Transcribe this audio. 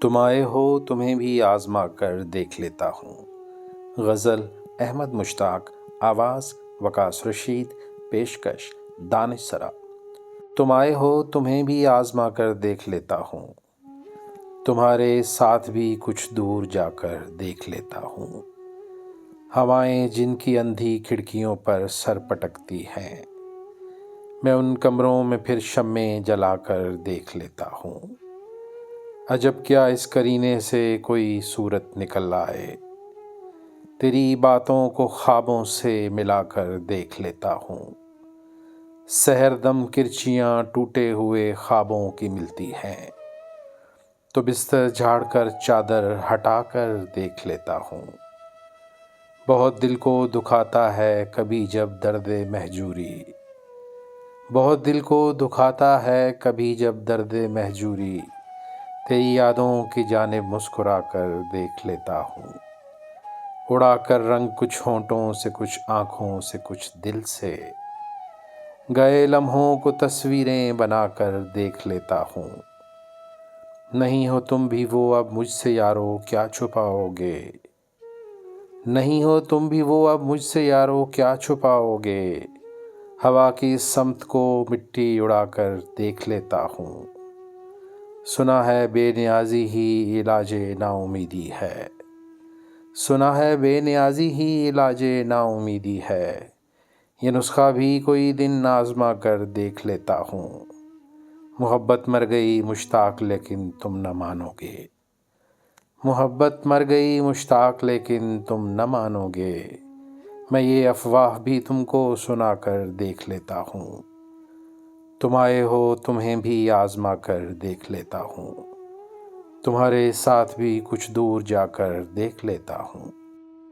تم آئے ہو تمہیں بھی آزما کر دیکھ لیتا ہوں۔ غزل احمد مشتاق، آواز وقاص رشید، پیشکش دانش سرا۔ تم آئے ہو تمہیں بھی آزما کر دیکھ لیتا ہوں، تمہارے ساتھ بھی کچھ دور جا کر دیکھ لیتا ہوں۔ ہوائیں جن کی اندھی کھڑکیوں پر سر پٹکتی ہیں، میں ان کمروں میں پھر شمعیں جلا کر دیکھ لیتا ہوں۔ عجب کیا اس کرینے سے کوئی صورت نکل آئے، تیری باتوں کو خوابوں سے ملا کر دیکھ لیتا ہوں۔ سحر دم کرچیاں ٹوٹے ہوئے خوابوں کی ملتی ہیں، تو بستر جھاڑ کر چادر ہٹا کر دیکھ لیتا ہوں۔ بہت دل کو دکھاتا ہے کبھی جب درد مہجوری، بہت دل کو دکھاتا ہے کبھی جب درد مہجوری، تیری یادوں کی جانب مسکرا کر دیکھ لیتا ہوں۔ اڑا کر رنگ کچھ ہونٹوں سے، کچھ آنکھوں سے، کچھ دل سے، گئے لمحوں کو تصویریں بنا کر دیکھ لیتا ہوں۔ نہیں ہو تم بھی وہ اب مجھ سے یارو کیا چھپاؤ گے، نہیں ہو تم بھی وہ اب مجھ سے یارو کیا چھپاؤ گے، ہوا کی سمت کو مٹی اڑا کر دیکھ لیتا ہوں۔ سنا ہے بے نیازی ہی علاج نا امیدی ہے، سنا ہے بے نیازی ہی علاج نا امیدی ہے، یہ نسخہ بھی کوئی دن آزما کر دیکھ لیتا ہوں۔ محبت مر گئی مشتاق لیکن تم نہ مانو گے، محبت مر گئی مشتاق لیکن تم نہ مانو گے، میں یہ افواہ بھی تم کو سنا کر دیکھ لیتا ہوں۔ تم آئے ہو تمہیں بھی آزما کر دیکھ لیتا ہوں، تمہارے ساتھ بھی کچھ دور جا کر دیکھ لیتا ہوں۔